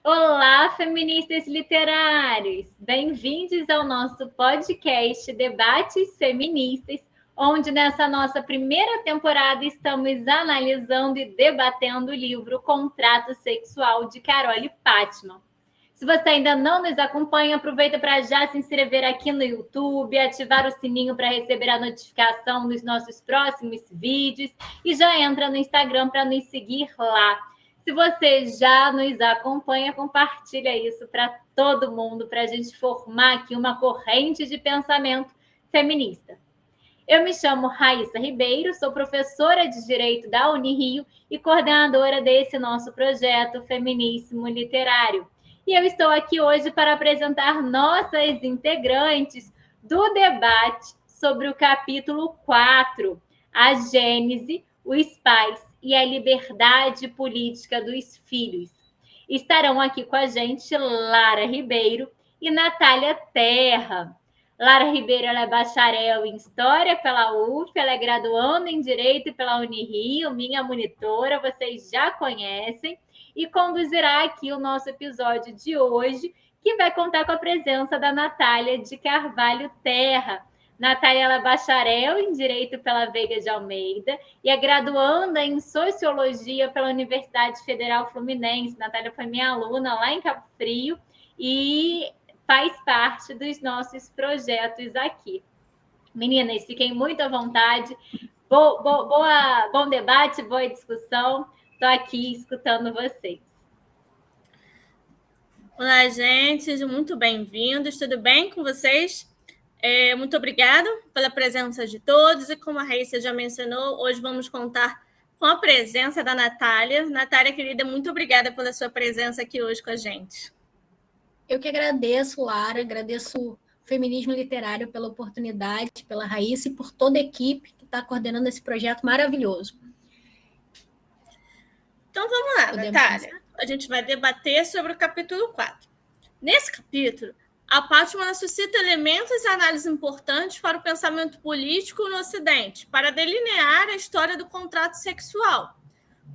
Olá, feministas literários! Bem-vindos ao nosso podcast Debates Feministas, onde nessa nossa primeira temporada estamos analisando e debatendo o livro Contrato Sexual de Carole Pátman. Se você ainda não nos acompanha, aproveita para já se inscrever aqui no YouTube, ativar o sininho para receber a notificação dos nossos próximos vídeos e já entra no Instagram para nos seguir lá. Se você já nos acompanha, compartilha isso para todo mundo, para a gente formar aqui uma corrente de pensamento feminista. Eu me chamo Raíssa Ribeiro, sou professora de Direito da Unirio e coordenadora desse nosso projeto Feminíssimo Literário. E eu estou aqui hoje para apresentar nossas integrantes do debate sobre o capítulo 4, a Gênese, os pais e a liberdade política dos filhos. Estarão aqui com a gente Lara Ribeiro e Natália Terra. Lara Ribeiro ela é bacharel em História pela UF, ela é graduanda em Direito pela Unirio, minha monitora, vocês já conhecem, e conduzirá aqui o nosso episódio de hoje, que vai contar com a presença da Natália de Carvalho Terra. Natália ela é bacharel em Direito pela Veiga de Almeida e é graduanda em Sociologia pela Universidade Federal Fluminense. Natália foi minha aluna lá em Cabo Frio e faz parte dos nossos projetos aqui. Meninas, fiquem muito à vontade. Bom debate, boa discussão. Estou aqui escutando vocês. Olá, gente, sejam muito bem-vindos. Tudo bem com vocês? Muito obrigada pela presença de todos. E como a Raíssa já mencionou, hoje vamos contar com a presença da Natália. Natália, querida, muito obrigada pela sua presença aqui hoje com a gente. Eu que agradeço, Lara, agradeço o Feminismo Literário pela oportunidade, pela Raíssa e por toda a equipe que está coordenando esse projeto maravilhoso. Então vamos lá, Natália. A gente vai debater sobre o capítulo 4. Nesse capítulo, a Pátman suscita elementos e análises importantes para o pensamento político no Ocidente, para delinear a história do contrato sexual,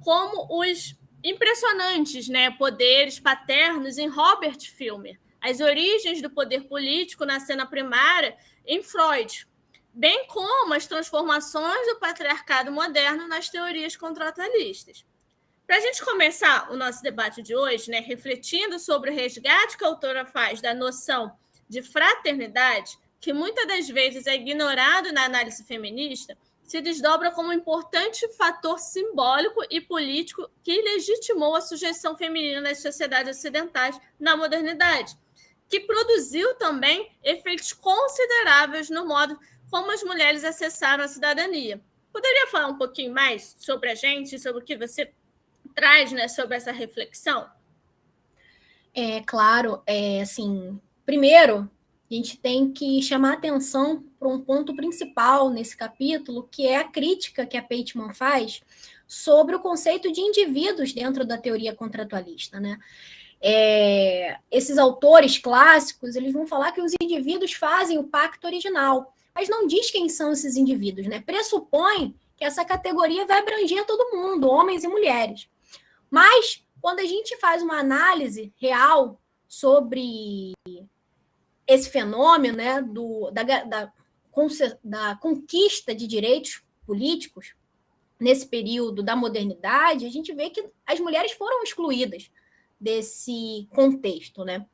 como os impressionantes poderes paternos em Robert Filmer, as origens do poder político na cena primária em Freud, bem como as transformações do patriarcado moderno nas teorias contratualistas. Para a gente começar o nosso debate de hoje, refletindo sobre o resgate que a autora faz da noção de fraternidade, que muitas das vezes é ignorado na análise feminista, se desdobra como um importante fator simbólico e político que legitimou a sujeição feminina nas sociedades ocidentais na modernidade, que produziu também efeitos consideráveis no modo como as mulheres acessaram a cidadania. Poderia falar um pouquinho mais sobre a gente, sobre o que você traz sobre essa reflexão? Claro, assim, primeiro, a gente tem que chamar atenção para um ponto principal nesse capítulo, que é a crítica que a Pátman faz sobre o conceito de indivíduos dentro da teoria contratualista, né? Esses autores clássicos, eles vão falar que os indivíduos fazem o pacto original, mas não diz quem são esses indivíduos, né? Pressupõe que essa categoria vai abranger todo mundo, homens e mulheres. Mas, quando a gente faz uma análise real sobre esse fenômeno, né, da conquista de direitos políticos, nesse período da modernidade, a gente vê que as mulheres foram excluídas desse contexto, né?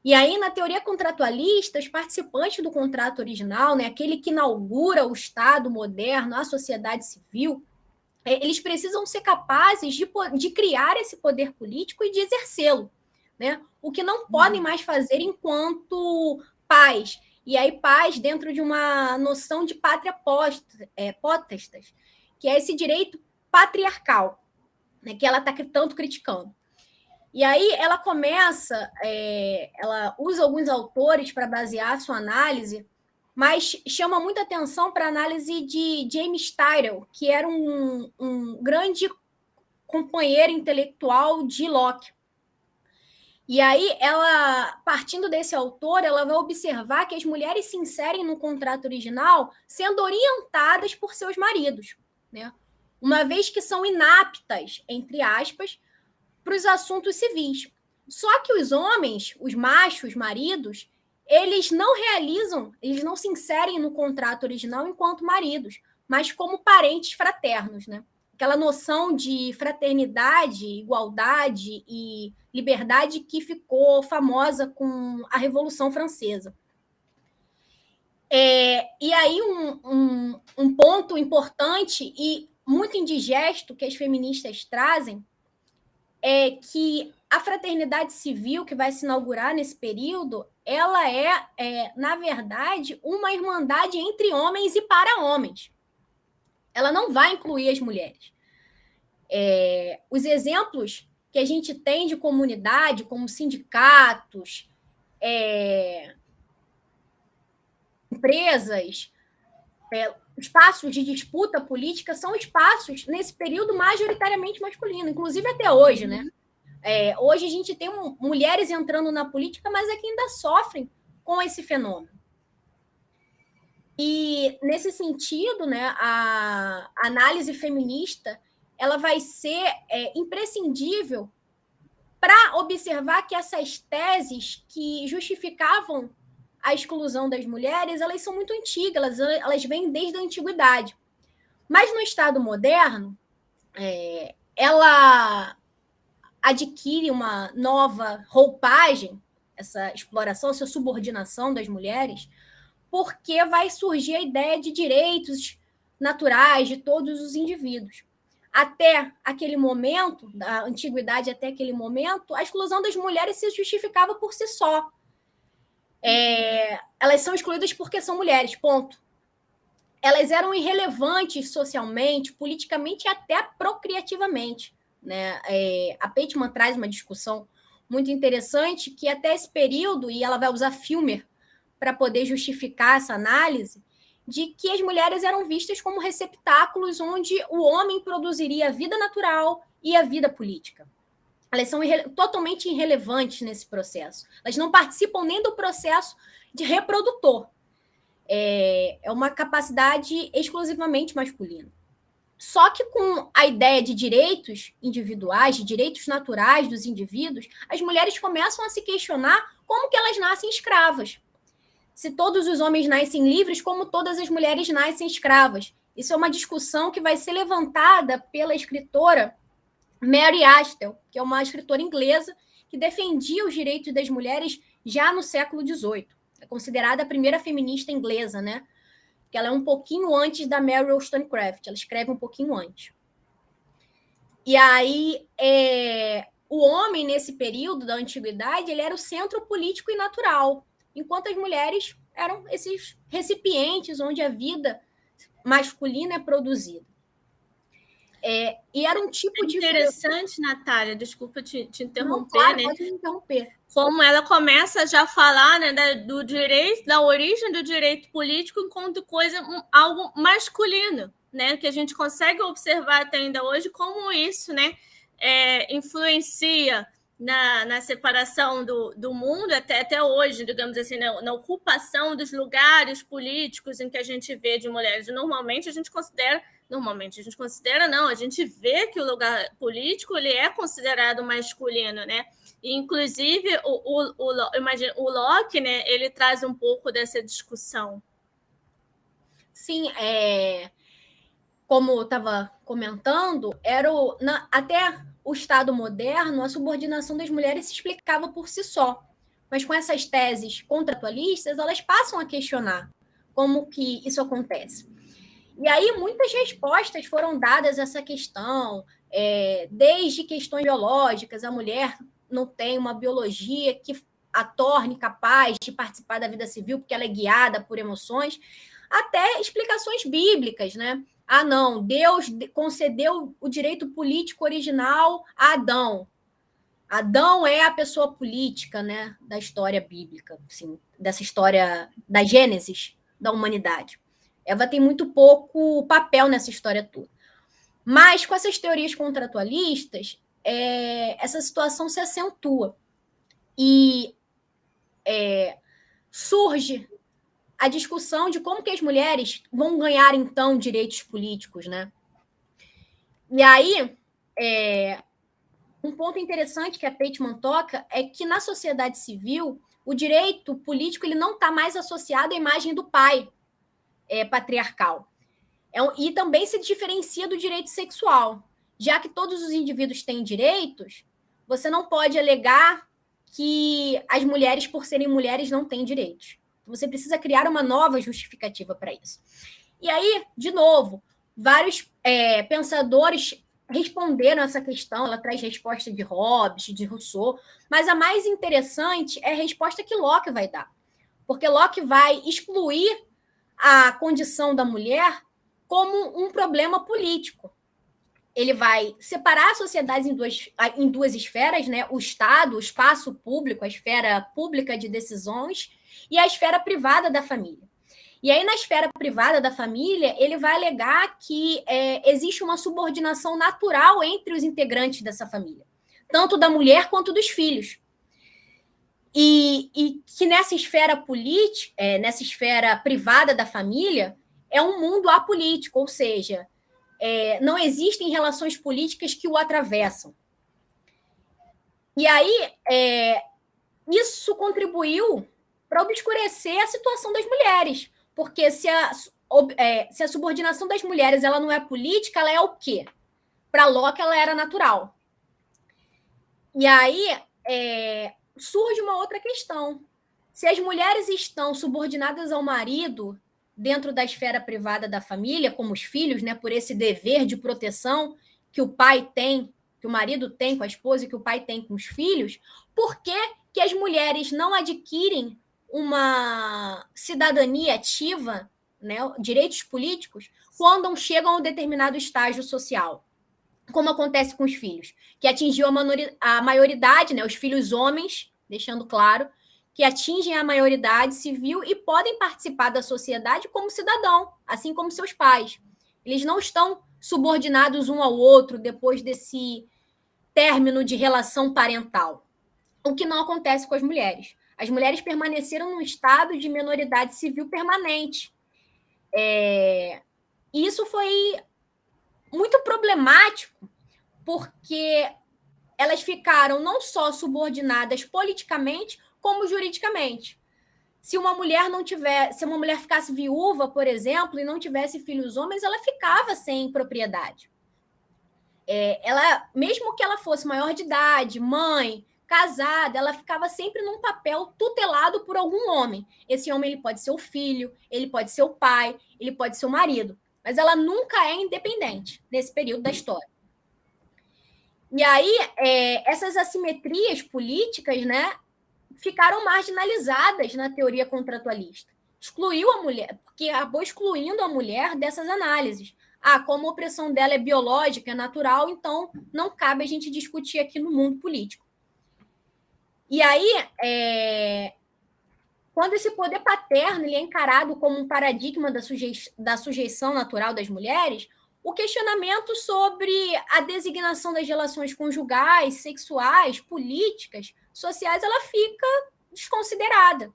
E aí, na teoria contratualista, os participantes do contrato original, né, aquele que inaugura o Estado moderno, a sociedade civil, eles precisam ser capazes de criar esse poder político e de exercê-lo, né? O que não podem mais fazer enquanto pais. E aí, pais dentro de uma noção de pátria potestas, que é esse direito patriarcal, né, que ela está tanto criticando. E aí ela começa, ela usa alguns autores para basear sua análise, mas chama muita atenção para a análise de James Tyrrell, que era um grande companheiro intelectual de Locke. E aí, ela, partindo desse autor, ela vai observar que as mulheres se inserem no contrato original sendo orientadas por seus maridos, né? Uma vez que são inaptas, entre aspas, para os assuntos civis. Só que os homens, os machos, maridos, eles não se inserem no contrato original enquanto maridos, mas como parentes fraternos, né? Aquela noção de fraternidade, igualdade e liberdade que ficou famosa com a Revolução Francesa. E aí um ponto importante e muito indigesto que as feministas trazem é que a fraternidade civil que vai se inaugurar nesse período, ela na verdade, uma irmandade entre homens e para homens. Ela não vai incluir as mulheres. Os exemplos que a gente tem de comunidade, como sindicatos, empresas, espaços de disputa política, são espaços, nesse período, majoritariamente masculinos, inclusive até hoje, né? Hoje a gente tem mulheres entrando na política, mas é que ainda sofrem com esse fenômeno. E, nesse sentido, né, a análise feminista ela vai ser imprescindível para observar que essas teses que justificavam a exclusão das mulheres, elas são muito antigas, elas vêm desde a antiguidade. Mas no Estado moderno, ela adquire uma nova roupagem, essa exploração, essa subordinação das mulheres, porque vai surgir a ideia de direitos naturais de todos os indivíduos. Até aquele momento, da antiguidade até aquele momento, a exclusão das mulheres se justificava por si só. Elas são excluídas porque são mulheres, ponto. Elas eram irrelevantes socialmente, politicamente e até procriativamente, né? A Pateman traz uma discussão muito interessante que até esse período, e ela vai usar Filmer para poder justificar essa análise, de que as mulheres eram vistas como receptáculos onde o homem produziria a vida natural e a vida política. Elas são totalmente irrelevantes nesse processo. Elas não participam nem do processo de reprodutor. É uma capacidade exclusivamente masculina. Só que com a ideia de direitos individuais, de direitos naturais dos indivíduos, as mulheres começam a se questionar como que elas nascem escravas. Se todos os homens nascem livres, como todas as mulheres nascem escravas. Isso é uma discussão que vai ser levantada pela escritora Mary Astell, que é uma escritora inglesa que defendia os direitos das mulheres já no século XVIII. É considerada a primeira feminista inglesa, né? Que ela é um pouquinho antes da Mary Wollstonecraft, ela escreve um pouquinho antes. E aí, o homem, nesse período da antiguidade, ele era o centro político e natural, enquanto as mulheres eram esses recipientes onde a vida masculina é produzida. E era um tipo de... Interessante, Natália, desculpa te interromper. Não, claro, né? Pode me interromper. Como ela começa já a falar, né, do direito, da origem do direito político enquanto algo masculino, né, que a gente consegue observar até ainda hoje como isso, né, influencia na separação do mundo até hoje, digamos assim, na ocupação dos lugares políticos em que a gente vê de mulheres. Normalmente a gente considera não, a gente vê que o lugar político ele é considerado masculino, né? Inclusive, o Locke, né, ele traz um pouco dessa discussão. Sim, como eu estava comentando, até o Estado moderno, a subordinação das mulheres se explicava por si só. Mas com essas teses contratualistas, elas passam a questionar como que isso acontece. E aí muitas respostas foram dadas a essa questão, desde questões biológicas, a mulher não tem uma biologia que a torne capaz de participar da vida civil, porque ela é guiada por emoções, até explicações bíblicas, né? Não, Deus concedeu o direito político original a Adão. Adão é a pessoa política, né, da história bíblica, assim, dessa história da Gênesis da humanidade. Eva tem muito pouco papel nessa história toda. Mas com essas teorias contratualistas, essa situação se acentua. E surge a discussão de como que as mulheres vão ganhar, então, direitos políticos, né? E aí, um ponto interessante que a Pateman toca é que na sociedade civil, o direito político ele não está mais associado à imagem do pai patriarcal. E também se diferencia do direito sexual. Já que todos os indivíduos têm direitos, você não pode alegar que as mulheres, por serem mulheres, não têm direitos. Você precisa criar uma nova justificativa para isso. E aí, de novo, vários pensadores responderam essa questão, ela traz resposta de Hobbes, de Rousseau, mas a mais interessante é a resposta que Locke vai dar. Porque Locke vai excluir a condição da mulher como um problema político. Ele vai separar a sociedade em duas esferas, né? O Estado, o espaço público, a esfera pública de decisões e a esfera privada da família. E aí, na esfera privada da família, ele vai alegar que existe uma subordinação natural entre os integrantes dessa família, tanto da mulher quanto dos filhos. E que nessa esfera política, nessa esfera privada da família, é um mundo apolítico, ou seja, não existem relações políticas que o atravessam. E aí, isso contribuiu para obscurecer a situação das mulheres, porque se a subordinação das mulheres ela não é política, ela é o quê? Para Locke, ela era natural. E aí surge uma outra questão. Se as mulheres estão subordinadas ao marido dentro da esfera privada da família, como os filhos, né, por esse dever de proteção que o pai tem, que o marido tem com a esposa e que o pai tem com os filhos, por que as mulheres não adquirem uma cidadania ativa, né, direitos políticos, quando chegam a um determinado estágio social? Como acontece com os filhos, que atingiu a maioridade, né, os filhos homens, deixando claro, que atingem a maioridade civil e podem participar da sociedade como cidadão, assim como seus pais. Eles não estão subordinados um ao outro depois desse término de relação parental, o que não acontece com as mulheres. As mulheres permaneceram num estado de minoridade civil permanente. E isso foi muito problemático, porque elas ficaram não só subordinadas politicamente, como juridicamente. Se uma mulher ficasse viúva, por exemplo, e não tivesse filhos homens, ela ficava sem propriedade. Mesmo que ela fosse maior de idade, mãe, casada, ela ficava sempre num papel tutelado por algum homem. Esse homem ele pode ser o filho, ele pode ser o pai, ele pode ser o marido, mas ela nunca é independente nesse período da história. E aí, essas assimetrias políticas, né, ficaram marginalizadas na teoria contratualista. Excluiu a mulher, porque acabou excluindo a mulher dessas análises. Como a opressão dela é biológica, é natural, então não cabe a gente discutir aqui no mundo político. E aí, quando esse poder paterno ele é encarado como um paradigma da sujeição natural das mulheres, o questionamento sobre a designação das relações conjugais, sexuais, políticas, sociais, ela fica desconsiderada.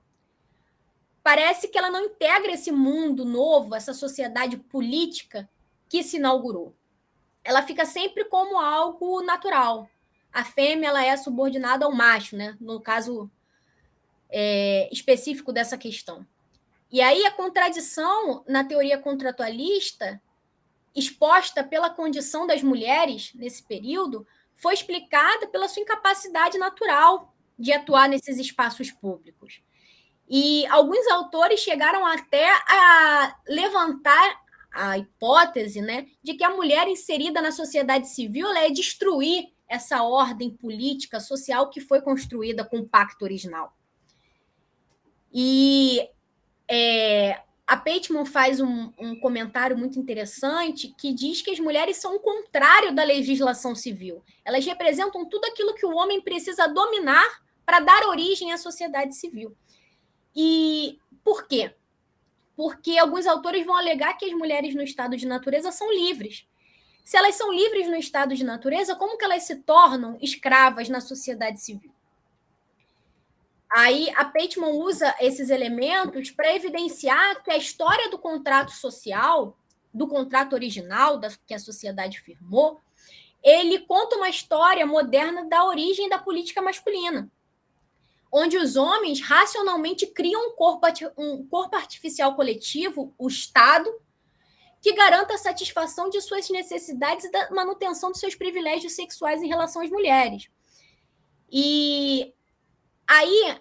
Parece que ela não integra esse mundo novo, essa sociedade política que se inaugurou. Ela fica sempre como algo natural. A fêmea ela é subordinada ao macho, né? No caso específico dessa questão. E aí a contradição na teoria contratualista exposta pela condição das mulheres nesse período foi explicada pela sua incapacidade natural de atuar nesses espaços públicos. E alguns autores chegaram até a levantar a hipótese, né, de que a mulher inserida na sociedade civil ela é destruir essa ordem política, social que foi construída com o pacto original. E a Pateman faz um comentário muito interessante que diz que as mulheres são o contrário da legislação civil. Elas representam tudo aquilo que o homem precisa dominar para dar origem à sociedade civil. E por quê? Porque alguns autores vão alegar que as mulheres no estado de natureza são livres. Se elas são livres no estado de natureza, como que elas se tornam escravas na sociedade civil? Aí a Pateman usa esses elementos para evidenciar que a história do contrato social, do contrato original que a sociedade firmou, ele conta uma história moderna da origem da política masculina, onde os homens racionalmente criam um corpo artificial coletivo, o Estado, que garanta a satisfação de suas necessidades e da manutenção dos seus privilégios sexuais em relação às mulheres. E aí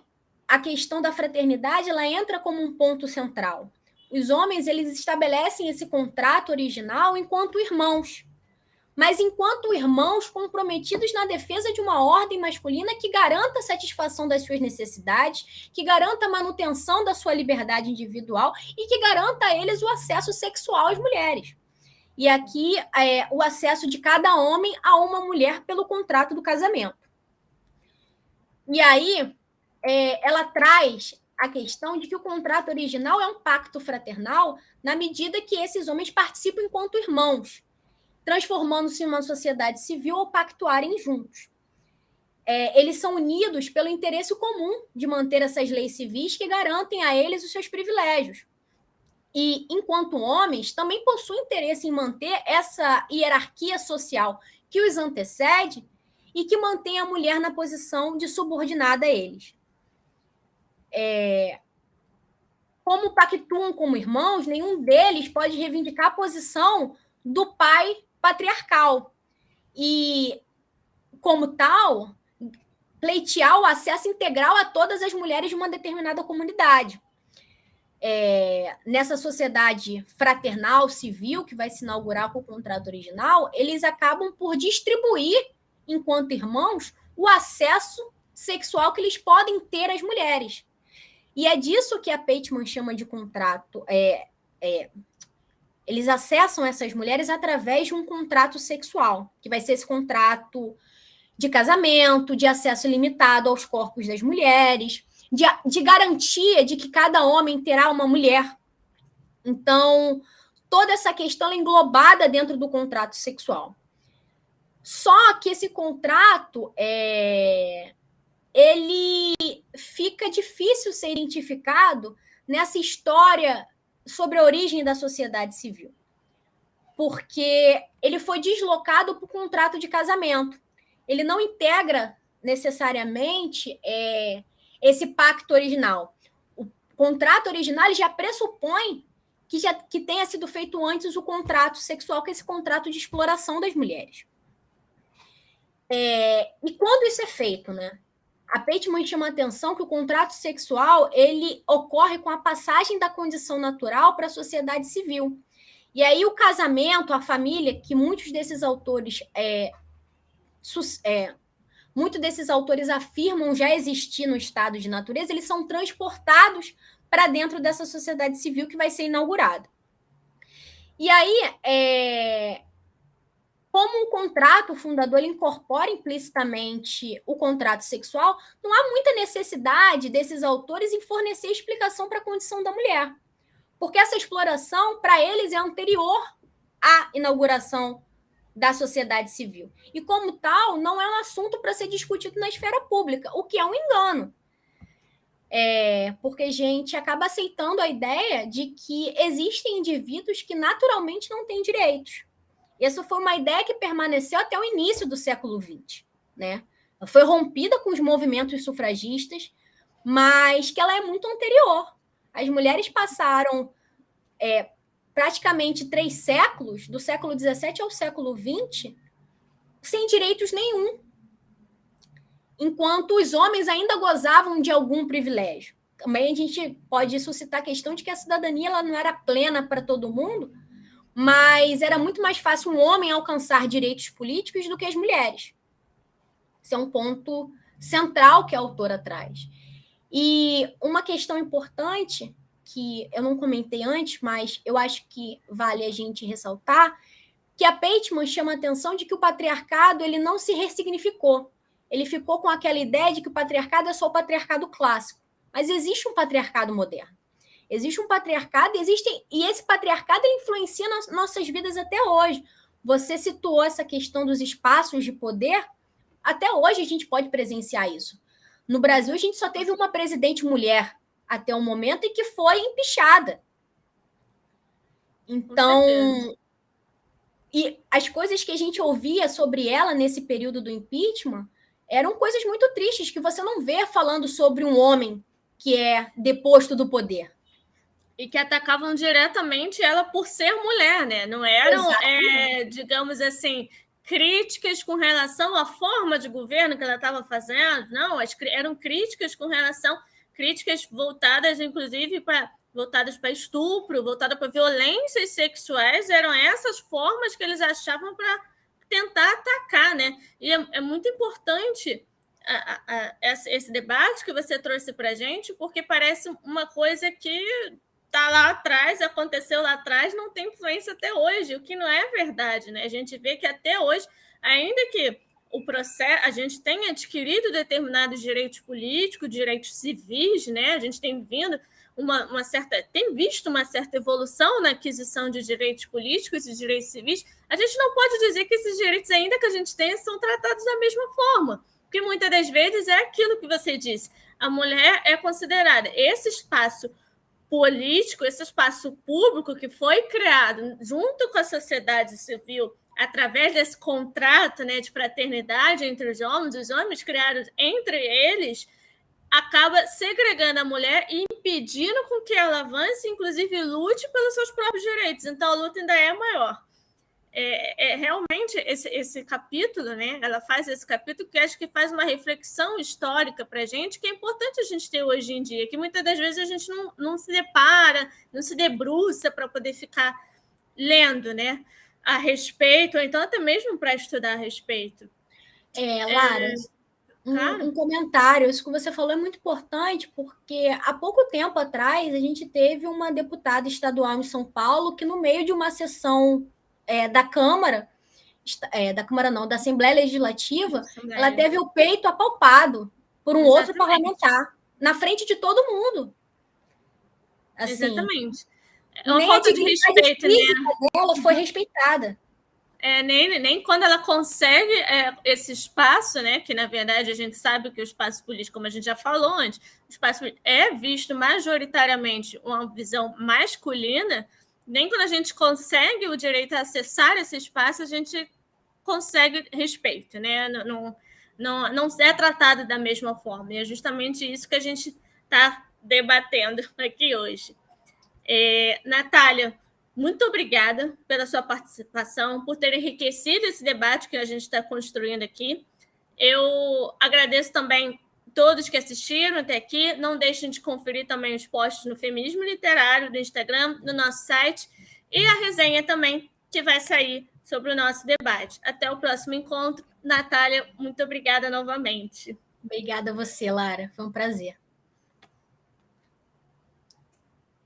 a questão da fraternidade ela entra como um ponto central. Os homens eles estabelecem esse contrato original enquanto irmãos, mas enquanto irmãos comprometidos na defesa de uma ordem masculina que garanta a satisfação das suas necessidades, que garanta a manutenção da sua liberdade individual e que garanta a eles o acesso sexual às mulheres. E aqui o acesso de cada homem a uma mulher pelo contrato do casamento. E aí ela traz a questão de que o contrato original é um pacto fraternal na medida que esses homens participam enquanto irmãos, transformando-se em uma sociedade civil ou pactuarem juntos. Eles são unidos pelo interesse comum de manter essas leis civis que garantem a eles os seus privilégios. E, enquanto homens, também possuem interesse em manter essa hierarquia social que os antecede e que mantém a mulher na posição de subordinada a eles. Como pactuam como irmãos, nenhum deles pode reivindicar a posição do pai patriarcal. E, como tal, pleitear o acesso integral a todas as mulheres de uma determinada comunidade. Nessa sociedade fraternal, civil, que vai se inaugurar com o contrato original, eles acabam por distribuir, enquanto irmãos, o acesso sexual que eles podem ter às mulheres. E é disso que a Pateman chama de contrato. Eles acessam essas mulheres através de um contrato sexual, que vai ser esse contrato de casamento, de acesso ilimitado aos corpos das mulheres, de garantia de que cada homem terá uma mulher. Então, toda essa questão é englobada dentro do contrato sexual. Só que esse contrato ele fica difícil ser identificado nessa história sobre a origem da sociedade civil, porque ele foi deslocado para o contrato de casamento. Ele não integra necessariamente esse pacto original. O contrato original já pressupõe que tenha sido feito antes o contrato sexual, que é esse contrato de exploração das mulheres. E quando isso é feito, né? A Pateman chama a atenção que o contrato sexual ele ocorre com a passagem da condição natural para a sociedade civil. E aí o casamento, a família, que muitos desses autores afirmam já existir no estado de natureza, eles são transportados para dentro dessa sociedade civil que vai ser inaugurada. E aí, como o contrato fundador incorpora implicitamente o contrato sexual, não há muita necessidade desses autores em fornecer explicação para a condição da mulher, porque essa exploração, para eles, é anterior à inauguração da sociedade civil. E, como tal, não é um assunto para ser discutido na esfera pública, o que é um engano. Porque a gente acaba aceitando a ideia de que existem indivíduos que naturalmente não têm direitos. Essa foi uma ideia que permaneceu até o início do século XX, né? Ela foi rompida com os movimentos sufragistas, mas que ela é muito anterior. As mulheres passaram praticamente 3 séculos, do século XVII ao século XX, sem direitos nenhum, enquanto os homens ainda gozavam de algum privilégio. Também a gente pode suscitar a questão de que a cidadania ela não era plena para todo mundo, mas era muito mais fácil um homem alcançar direitos políticos do que as mulheres. Esse é um ponto central que a autora traz. E uma questão importante, que eu não comentei antes, mas eu acho que vale a gente ressaltar, que a Pateman chama a atenção de que o patriarcado ele não se ressignificou. Ele ficou com aquela ideia de que o patriarcado é só o patriarcado clássico. Mas existe um patriarcado moderno. Existe um patriarcado e esse patriarcado ele influencia nas nossas vidas até hoje. Você situou essa questão dos espaços de poder. Até hoje a gente pode presenciar isso. No Brasil, a gente só teve uma presidente mulher até o momento e que foi empichada. Então, E as coisas que a gente ouvia sobre ela nesse período do impeachment eram coisas muito tristes, que você não vê falando sobre um homem que é deposto do poder. E que atacavam diretamente ela por ser mulher, né? Não eram, digamos assim, críticas com relação à forma de governo que ela estava fazendo, não, eram críticas com relação, críticas voltadas, inclusive, voltadas para estupro, voltadas para violências sexuais, eram essas formas que eles achavam para tentar atacar, né? E é muito importante esse debate que você trouxe para a gente, porque parece uma coisa que está lá atrás, aconteceu lá atrás, não tem influência até hoje, o que não é verdade, né? A gente vê que até hoje, ainda que o processo, a gente tenha adquirido determinados direitos políticos, direitos civis, né? A gente tem visto uma certa evolução na aquisição de direitos políticos e direitos civis. A gente não pode dizer que esses direitos, ainda que a gente tenha, são tratados da mesma forma, porque muitas das vezes é aquilo que você disse, a mulher é considerada esse espaço político, esse espaço público que foi criado junto com a sociedade civil através desse contrato, né, de fraternidade entre os homens criados entre eles, acaba segregando a mulher e impedindo com que ela avance, inclusive lute pelos seus próprios direitos. Então, a luta ainda é maior. Realmente esse capítulo, né? Ela faz esse capítulo que acho que faz uma reflexão histórica para a gente, que é importante a gente ter hoje em dia, que muitas das vezes a gente não se depara, não se debruça para poder ficar lendo, né? A respeito, ou então até mesmo para estudar a respeito. Lara, um comentário, isso que você falou é muito importante, porque há pouco tempo atrás a gente teve uma deputada estadual em São Paulo que, no meio de uma sessão da Câmara, da Assembleia Legislativa, ela teve o peito apalpado por um outro parlamentar, na frente de todo mundo. Assim, exatamente. É uma falta de respeito, né? Ela foi respeitada. Nem quando ela consegue esse espaço, né? Que na verdade a gente sabe que o espaço político, como a gente já falou antes, o espaço é visto majoritariamente uma visão masculina. Nem quando a gente consegue o direito a acessar esse espaço, a gente consegue respeito, né? Não é tratado da mesma forma. E é justamente isso que a gente está debatendo aqui hoje. Natália, muito obrigada pela sua participação, por ter enriquecido esse debate que a gente está construindo aqui. Eu agradeço também todos que assistiram até aqui. Não deixem de conferir também os posts no Feminismo Literário do Instagram, no nosso site, e a resenha também que vai sair sobre o nosso debate. Até o próximo encontro. Natália, muito obrigada novamente. Obrigada a você, Lara. Foi um prazer.